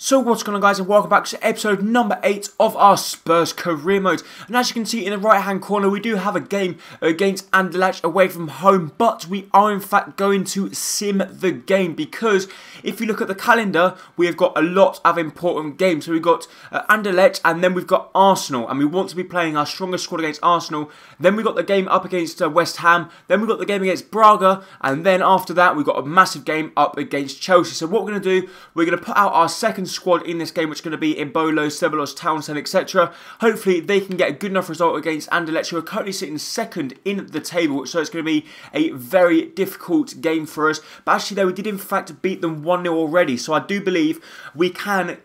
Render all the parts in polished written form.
So what's going on, guys, and welcome back to episode number 8 of our Spurs career mode. And as you can see in the right hand corner, we do have a game against Anderlecht away from home, but we are in fact going to sim the game because if you look at the calendar, we have got a lot of important games. So we've got Anderlecht, and then we've got Arsenal, and we want to be playing our strongest squad against Arsenal. Then we've got the game up against West Ham, then we've got the game against Braga, and then after that we've got a massive game up against Chelsea. So what we're going to do, we're going to put out our second squad in this game, which is going to be Embolo, Ceballos, Townsend, etc. Hopefully they can get a good enough result against Anderlecht, who are currently sitting second in the table, so it's going to be a very difficult game for us. But actually though, we did in fact beat them 1-0 already, so I do believe we can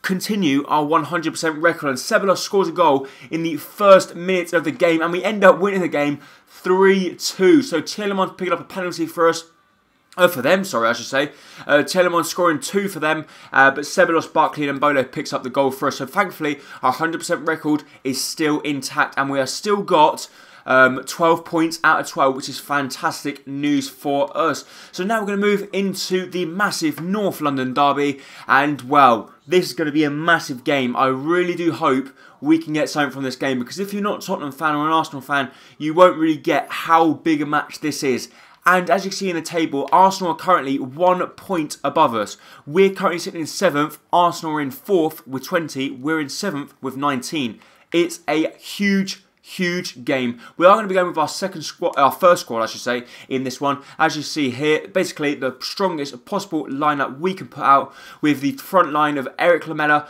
continue our 100% record. And Ceballos scores a goal in the first minute of the game, and we end up winning the game 3-2. So Tielemans picking up a penalty for us. For them, sorry, I should say. Tielemans scoring 2 for them, but Ceballos, Barkley and Embolo picks up the goal for us. So thankfully, our 100% record is still intact, and we are still got 12 points out of 12, which is fantastic news for us. So now we're going to move into the massive North London derby, and well, this is going to be a massive game. I really do hope we can get something from this game, because if you're not a Tottenham fan or an Arsenal fan, you won't really get how big a match this is. And as you can see in the table, Arsenal are currently 1 point above us. We're currently sitting in 7th. Arsenal are in 4th with 20. We're in 7th with 19. It's a huge game. We are going to be going with our first squad, I should say, in this one. As you see here, basically the strongest possible lineup we can put out, with the front line of Eric Lamela,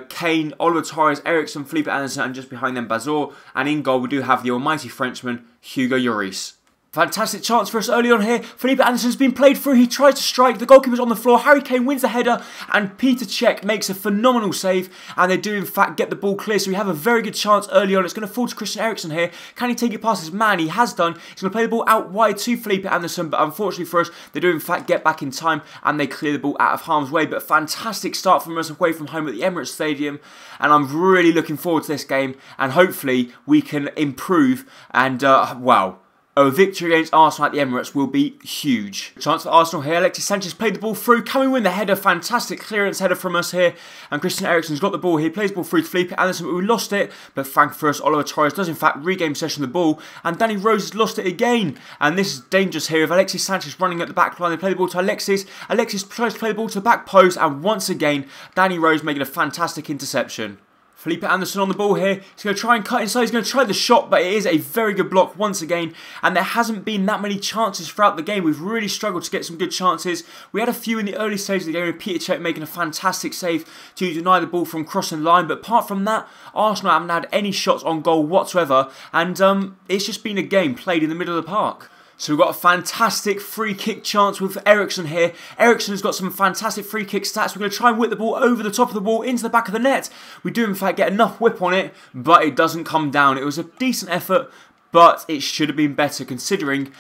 Kane, Oliver Torres, Eriksen, Felipe Anderson, and just behind them Bazor. And in goal we do have the almighty Frenchman, Hugo Lloris. Fantastic chance for us early on here. Felipe Anderson's been played through. He tries to strike. The goalkeeper's on the floor. Harry Kane wins the header. And Peter Cech makes a phenomenal save. And they do, in fact, get the ball clear. So we have a very good chance early on. It's going to fall to Christian Eriksen here. Can he take it past his man? He has done. He's going to play the ball out wide to Felipe Anderson. But unfortunately for us, they do, in fact, get back in time. And they clear the ball out of harm's way. But fantastic start from us away from home at the Emirates Stadium. And I'm really looking forward to this game. And hopefully we can improve. And, wow. A victory against Arsenal at the Emirates will be huge. Chance for Arsenal here. Alexis Sanchez played the ball through. Can we win the header? Fantastic clearance header from us here. And Christian Eriksen's got the ball here. Plays the ball through to Felipe Anderson, but we lost it. But thank for us, Oliver Torres does in fact regain possession of the ball. And Danny Rose has lost it again. And this is dangerous here with Alexis Sanchez running at the back line. They play the ball to Alexis. Alexis tries to play the ball to the back post. And once again, Danny Rose making a fantastic interception. Felipe Anderson on the ball here. He's going to try and cut inside. He's going to try the shot, but it is a very good block once again. And there hasn't been that many chances throughout the game. We've really struggled to get some good chances. We had a few in the early stages of the game with Peter Cech making a fantastic save to deny the ball from crossing the line. But apart from that, Arsenal haven't had any shots on goal whatsoever. And it's just been a game played in the middle of the park. So we've got a fantastic free kick chance with Eriksen here. Eriksen has got some fantastic free kick stats. We're going to try and whip the ball over the top of the wall into the back of the net. We do in fact get enough whip on it, but it doesn't come down. It was a decent effort, but it should have been better considering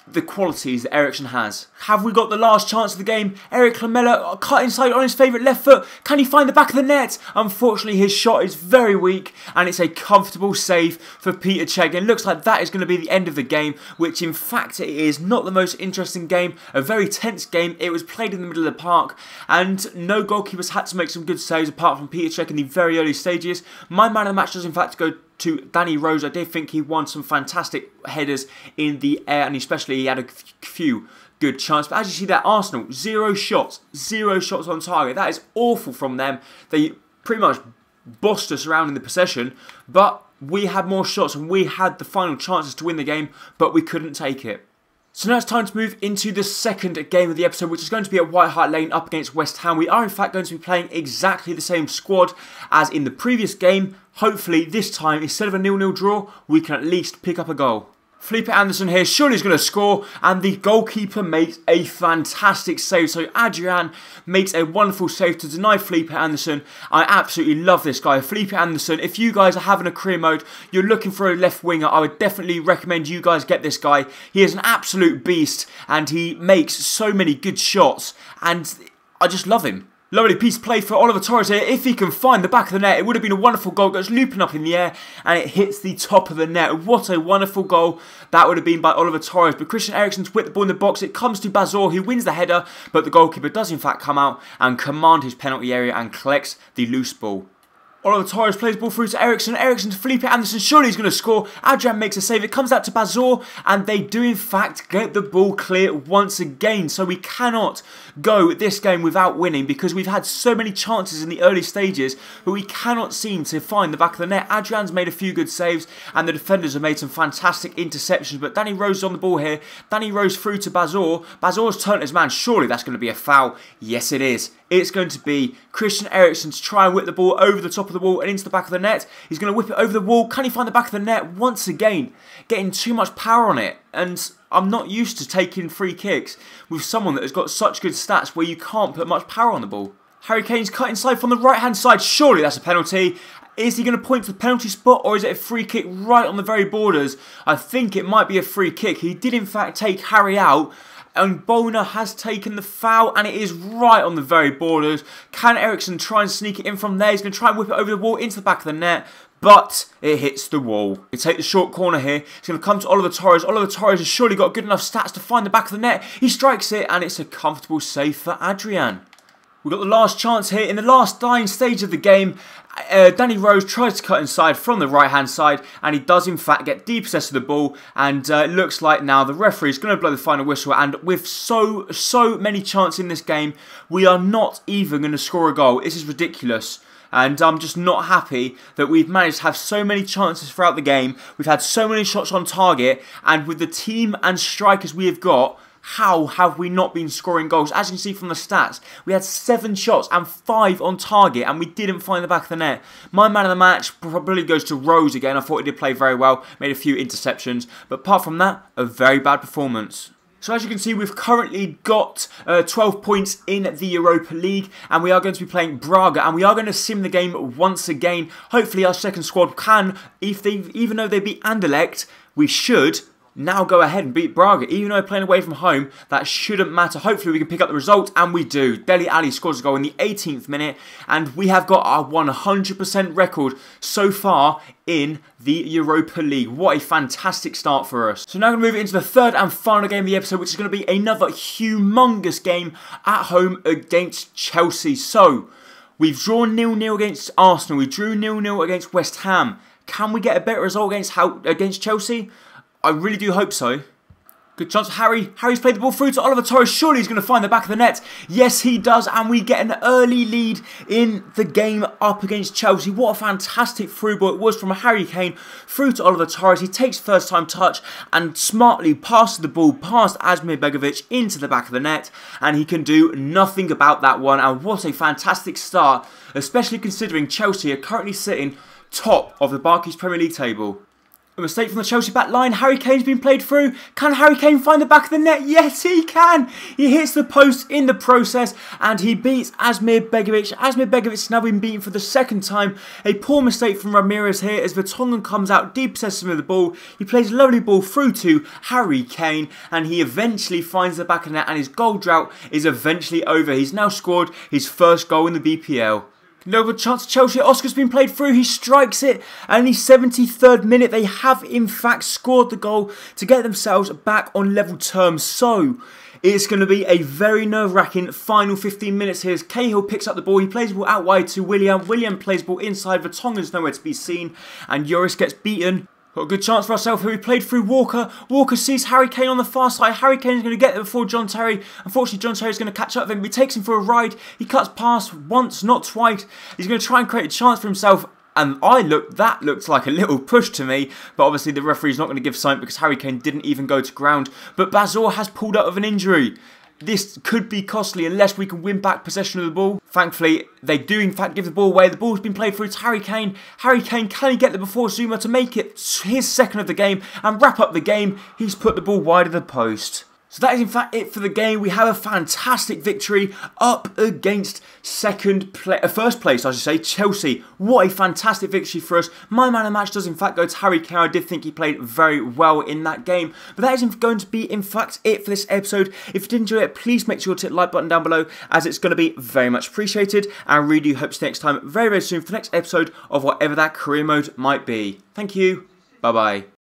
the qualities that Eriksen has. Have we got the last chance of the game? Eric Lamela cut inside on his favourite left foot. Can he find the back of the net? Unfortunately, his shot is very weak, and it's a comfortable save for Peter Cech. And it looks like that is going to be the end of the game, which in fact it is. Not the most interesting game, a very tense game. It was played in the middle of the park, and no goalkeepers had to make some good saves apart from Peter Cech in the very early stages. My man of the match does in fact go to Danny Rose. I did think he won some fantastic headers in the air, and especially he had a few good chances. But as you see there, Arsenal, 0 shots on target. That is awful from them. They pretty much bossed us around in the possession, but we had more shots and we had the final chances to win the game, but we couldn't take it. So now it's time to move into the second game of the episode, which is going to be at White Hart Lane up against West Ham. We are in fact going to be playing exactly the same squad as in the previous game. Hopefully this time, instead of a 0-0 draw, we can at least pick up a goal. Felipe Anderson here, surely he's going to score, and the goalkeeper makes a fantastic save. So Adrian makes a wonderful save to deny Felipe Anderson. I absolutely love this guy. Felipe Anderson, if you guys are having a career mode, you're looking for a left winger, I would definitely recommend you guys get this guy. He is an absolute beast, and he makes so many good shots, and I just love him. Lovely piece of play for Oliver Torres here. If he can find the back of the net, it would have been a wonderful goal. Goes looping up in the air and it hits the top of the net. What a wonderful goal that would have been by Oliver Torres. But Christian Eriksen's whipped the ball in the box. It comes to Bazor, who wins the header, but the goalkeeper does in fact come out and command his penalty area and collects the loose ball. Oliver Torres plays the ball through to Eriksen. Eriksen to Felipe Anderson. Surely he's going to score. Adrian makes a save. It comes out to Bazor. And they do, in fact, get the ball clear once again. So we cannot go this game without winning because we've had so many chances in the early stages, but we cannot seem to find the back of the net. Adrian's made a few good saves and the defenders have made some fantastic interceptions. But Danny Rose is on the ball here. Danny Rose through to Bazor. Bazor's turned his man. Surely that's going to be a foul. Yes, it is. It's going to be Christian Eriksen to try and whip the ball over the top of the wall and into the back of the net. He's going to whip it over the wall. Can he find the back of the net? Once again, getting too much power on it. And I'm not used to taking free kicks with someone that has got such good stats where you can't put much power on the ball. Harry Kane's cut inside from the right-hand side. Surely that's a penalty. Is he going to point to the penalty spot or is it a free kick right on the very borders? I think it might be a free kick. He did in fact take Harry out. And Bona has taken the foul and it is right on the very borders. Can Eriksen try and sneak it in from there? He's going to try and whip it over the wall into the back of the net. But it hits the wall. We take the short corner here. It's going to come to Oliver Torres. Oliver Torres has surely got good enough stats to find the back of the net. He strikes it and it's a comfortable save for Adrian. We've got the last chance here in the last dying stage of the game. Danny Rose tries to cut inside from the right-hand side and he does in fact get deep possess of the ball and it looks like now the referee is going to blow the final whistle and with so many chances in this game, we are not even going to score a goal. This is ridiculous. And I'm just not happy that we've managed to have so many chances throughout the game. We've had so many shots on target and with the team and strikers we have got, how have we not been scoring goals? As you can see from the stats, we had 7 shots and 5 on target and we didn't find the back of the net. My man of the match probably goes to Rose again. I thought he did play very well, made a few interceptions, but apart from that, a very bad performance. So as you can see, we've currently got 12 points in the Europa League and we are going to be playing Braga and we are going to sim the game once again. Hopefully our second squad can, even though they beat Anderlecht, we should now go ahead and beat Braga. Even though we're playing away from home, that shouldn't matter. Hopefully we can pick up the result, and we do. Dele Alli scores a goal in the 18th minute, and we have got our 100% record so far in the Europa League. What a fantastic start for us. So now I'm going to move into the third and final game of the episode, which is going to be another humongous game at home against Chelsea. So, we've drawn 0-0 against Arsenal. We drew 0-0 against West Ham. Can we get a better result against Chelsea? I really do hope so. Good chance for Harry. Harry's played the ball through to Oliver Torres. Surely he's going to find the back of the net. Yes, he does. And we get an early lead in the game up against Chelsea. What a fantastic through ball it was from Harry Kane through to Oliver Torres. He takes first time touch and smartly passes the ball past Asmir Begovic into the back of the net. And he can do nothing about that one. And what a fantastic start, especially considering Chelsea are currently sitting top of the Barclays Premier League table. A mistake from the Chelsea back line. Harry Kane's been played through. Can Harry Kane find the back of the net? Yes, he can. He hits the post in the process and he beats Asmir Begovic. Asmir Begovic has now been beaten for the second time. A poor mistake from Ramirez here as Vertonghen comes out, deep possession of the ball. He plays a lovely ball through to Harry Kane and he eventually finds the back of the net and his goal drought is eventually over. He's now scored his first goal in the BPL. No good chance for Chelsea. Oscar's been played through. He strikes it. And in the 73rd minute, they have in fact scored the goal to get themselves back on level terms. So, it's going to be a very nerve-wracking final 15 minutes here as Cahill picks up the ball. He plays the ball out wide to William. William plays the ball inside. Vertonghen's nowhere to be seen. And Joris gets beaten. Got a good chance for ourselves here. We played through Walker. Walker sees Harry Kane on the far side. Harry Kane's going to get there before John Terry. Unfortunately, John Terry's going to catch up with him. He takes him for a ride. He cuts past once, not twice. He's going to try and create a chance for himself. And that looked like a little push to me. But obviously, the referee's not going to give sign because Harry Kane didn't even go to ground. But Bazor has pulled out of an injury. This could be costly unless we can win back possession of the ball. Thankfully, they do in fact give the ball away. The ball's been played through to Harry Kane. Harry Kane, can he get there before Zuma to make it his second of the game and wrap up the game? He's put the ball wide of the post. So that is in fact it for the game. We have a fantastic victory up against first place, I should say, Chelsea. What a fantastic victory for us. My man of the match does in fact go to Harry Kane. I did think he played very well in that game. But that is going to be in fact it for this episode. If you did enjoy it, please make sure to hit the like button down below, as it's going to be very much appreciated. And I really do hope to see you next time very, very soon for the next episode of whatever that career mode might be. Thank you. Bye bye.